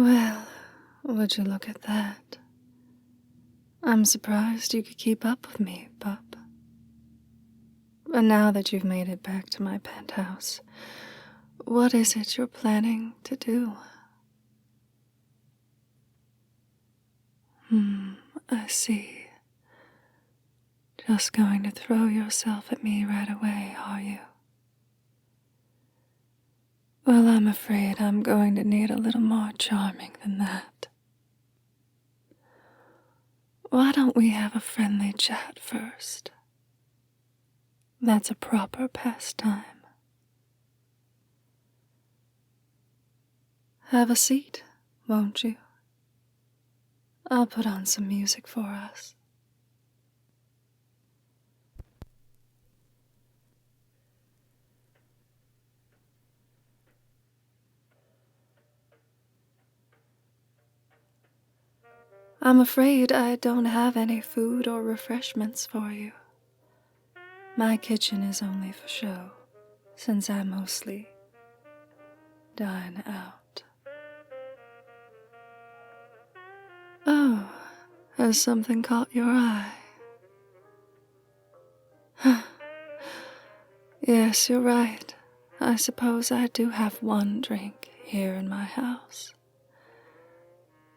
Well, would you look at that? I'm surprised you could keep up with me, pup. But now that you've made it back to my penthouse, what is it you're planning to do? I see. Just going to throw yourself at me right away, are you? Well, I'm afraid I'm going to need a little more charming than that. Why don't we have a friendly chat first? That's a proper pastime. Have a seat, won't you? I'll put on some music for us. I'm afraid I don't have any food or refreshments for you. My kitchen is only for show, since I mostly dine out. Oh, has something caught your eye? Yes, you're right. I suppose I do have one drink here in my house.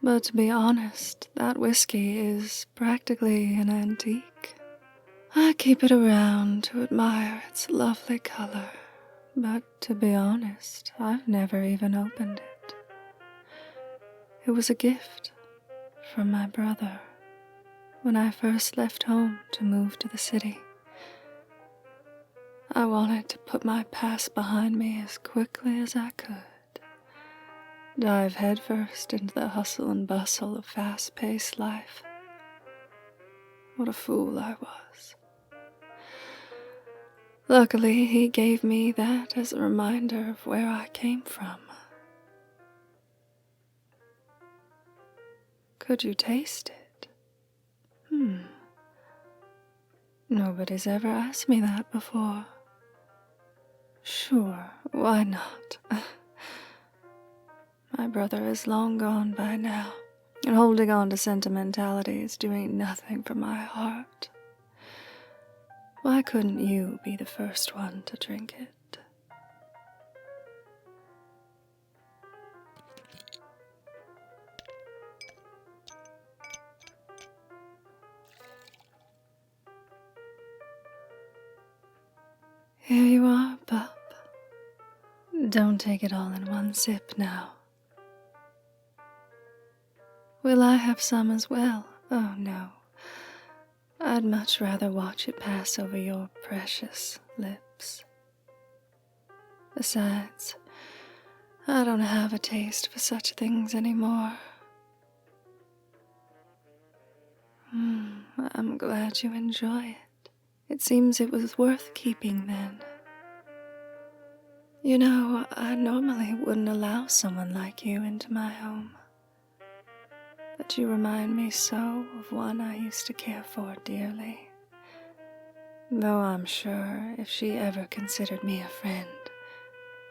But to be honest, that whiskey is practically an antique. I keep it around to admire its lovely color, but to be honest, I've never even opened it. It was a gift from my brother when I first left home to move to the city. I wanted to put my past behind me as quickly as I could. Dive headfirst into the hustle and bustle of fast-paced life. What a fool I was. Luckily, he gave me that as a reminder of where I came from. Could you taste it? Nobody's ever asked me that before. Sure, why not? My brother is long gone by now, and holding on to sentimentality is doing nothing for my heart. Why couldn't you be the first one to drink it? Here you are, pup. Don't take it all in one sip now. Will I have some as well? Oh, no. I'd much rather watch it pass over your precious lips. Besides, I don't have a taste for such things anymore. I'm glad you enjoy it. It seems it was worth keeping then. You know, I normally wouldn't allow someone like you into my home. But you remind me so of one I used to care for dearly. Though I'm sure if she ever considered me a friend,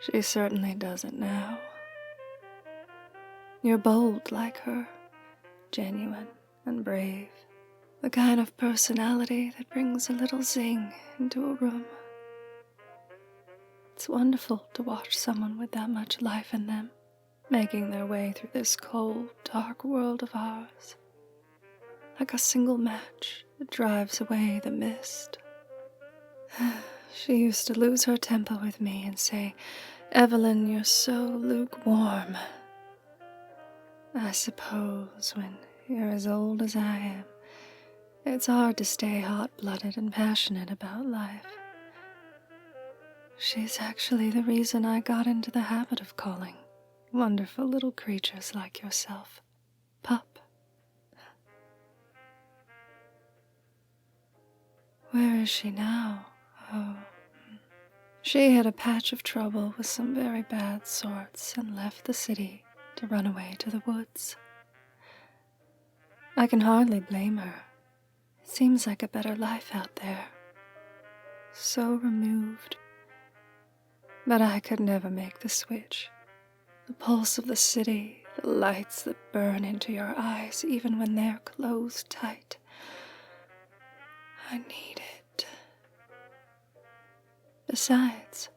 she certainly doesn't now. You're bold like her, genuine and brave, the kind of personality that brings a little zing into a room. It's wonderful to watch someone with that much life in them, making their way through this cold, dark world of ours, like a single match that drives away the mist. She used to lose her temper with me and say, "Evelyn, you're so lukewarm." I suppose when you're as old as I am, it's hard to stay hot-blooded and passionate about life. She's actually the reason I got into the habit of calling wonderful little creatures like yourself pup. Where is she now? Oh, she had a patch of trouble with some very bad sorts and left the city to run away to the woods. I can hardly blame her. It seems like a better life out there. So removed. But I could never make the switch. The pulse of the city the lights that burn into your eyes even when they're closed tight. I need it. Besides,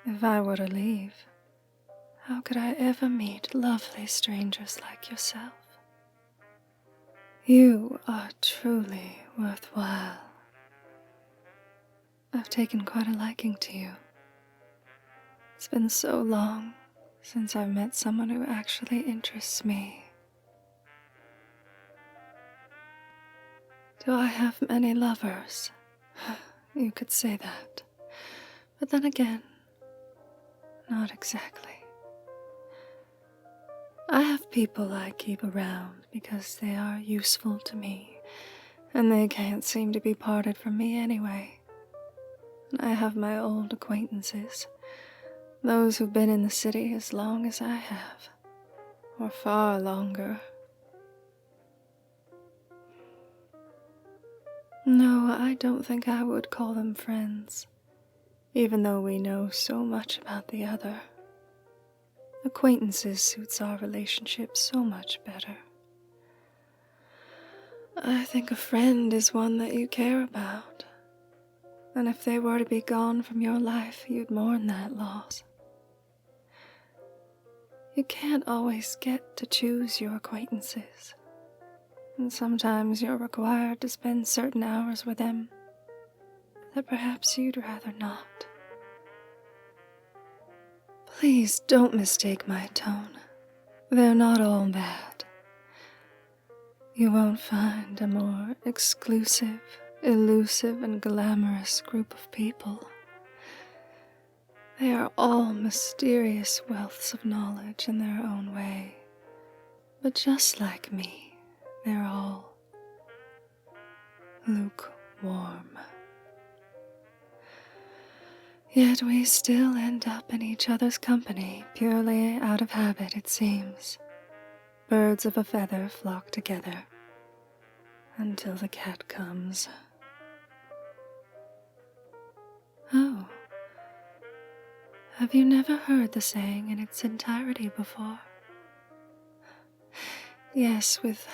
if I were to leave, how could I ever meet lovely strangers like yourself? You are truly worthwhile. I've taken quite a liking to you. It's been so long since I've met someone who actually interests me. Do I have many lovers? You could say that. But then again, not exactly. I have people I keep around because they are useful to me, and they can't seem to be parted from me anyway. And I have my old acquaintances, those who've been in the city as long as I have, or far longer. No, I don't think I would call them friends, even though we know so much about the other. Acquaintances suits our relationship so much better. I think a friend is one that you care about, and if they were to be gone from your life, you'd mourn that loss. You can't always get to choose your acquaintances, and sometimes you're required to spend certain hours with them that perhaps you'd rather not. Please don't mistake my tone. They're not all bad. You won't find a more exclusive, elusive, and glamorous group of people. They are all mysterious wealths of knowledge in their own way. But just like me, they're all lukewarm. Yet we still end up in each other's company, purely out of habit, it seems. Birds of a feather flock together, until the cat comes. Oh, have you never heard the saying in its entirety before? Yes, with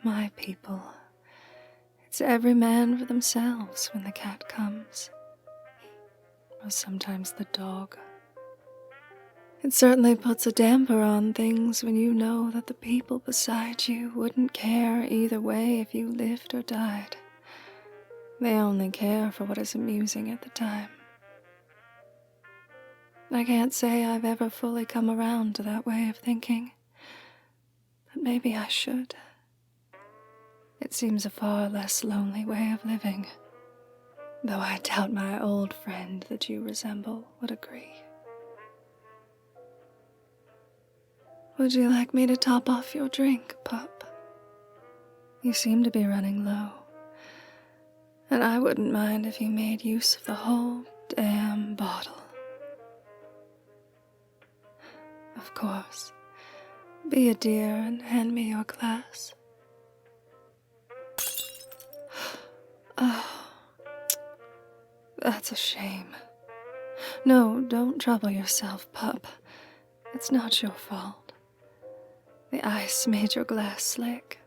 my people, it's every man for themselves when the cat comes. Or sometimes the dog. It certainly puts a damper on things when you know that the people beside you wouldn't care either way if you lived or died. They only care for what is amusing at the time. I can't say I've ever fully come around to that way of thinking, but maybe I should. It seems a far less lonely way of living, though I doubt my old friend that you resemble would agree. Would you like me to top off your drink, pup? You seem to be running low, and I wouldn't mind if you made use of the whole damn bottle. Of course. Be a dear and hand me your glass. Oh, that's a shame. No, don't trouble yourself, pup. It's not your fault. The ice made your glass slick.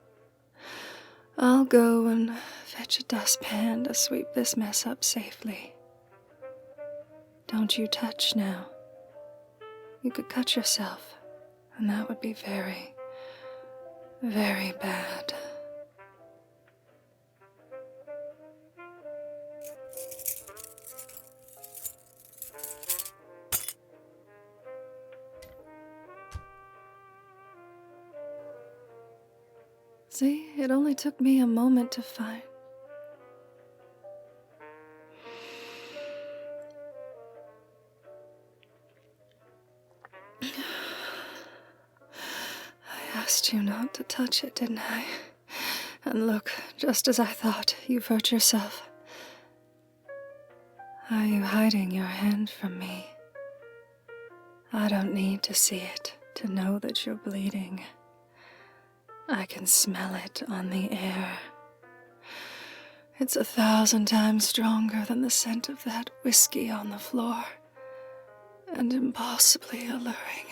I'll go and fetch a dustpan to sweep this mess up safely. Don't you touch now. You could cut yourself, and that would be very, very bad. See, it only took me a moment to find. I asked you not to touch it, didn't I? And look, just as I thought, you've hurt yourself. Are you hiding your hand from me? I don't need to see it to know that you're bleeding. I can smell it on the air. It's 1,000 times stronger than the scent of that whiskey on the floor, and impossibly alluring.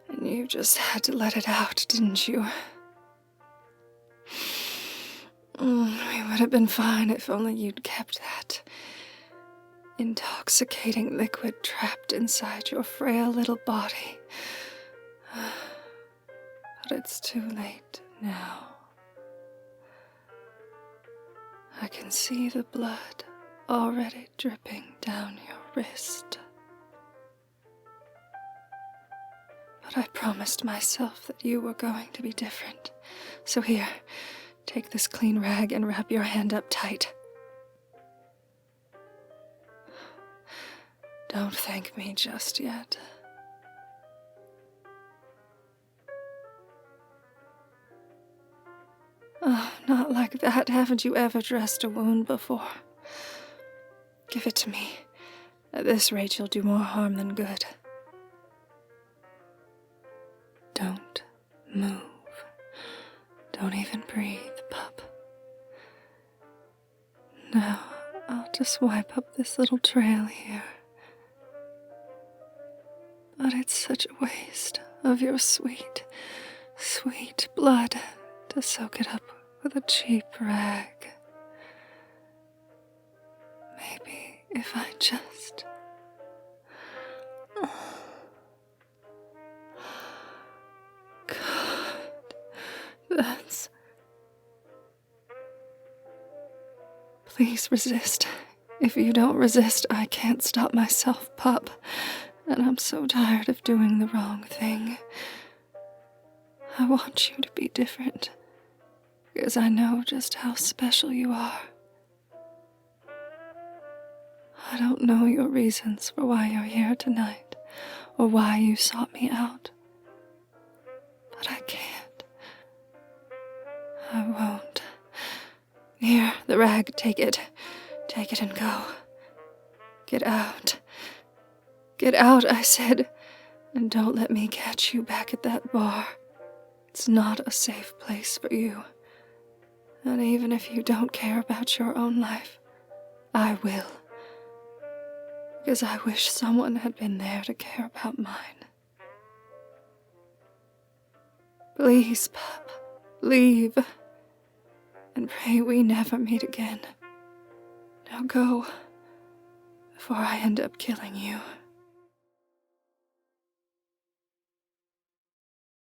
And you just had to let it out, didn't you? We would have been fine if only you'd kept that intoxicating liquid trapped inside your frail little body. But it's too late now. I can see the blood already dripping down your wrist. But I promised myself that you were going to be different. So here, take this clean rag and wrap your hand up tight. Don't thank me just yet. Oh, not like that. Haven't you ever dressed a wound before? Give it to me. At this rate, you'll do more harm than good. Don't move. Don't even breathe, pup. Now, I'll just wipe up this little trail here. But it's such a waste of your sweet, sweet blood to soak it up with a cheap rag. Maybe if I just... God, that's... Please resist. If you don't resist, I can't stop myself, pup. And I'm so tired of doing the wrong thing. I want you to be different, because I know just how special you are. I don't know your reasons for why you're here tonight, or why you sought me out. But I can't. I won't. Here, the rag, take it. Take it and go. Get out. Get out, I said, and don't let me catch you back at that bar. It's not a safe place for you. And even if you don't care about your own life, I will. Because I wish someone had been there to care about mine. Please, pup, leave. And pray we never meet again. Now go, before I end up killing you.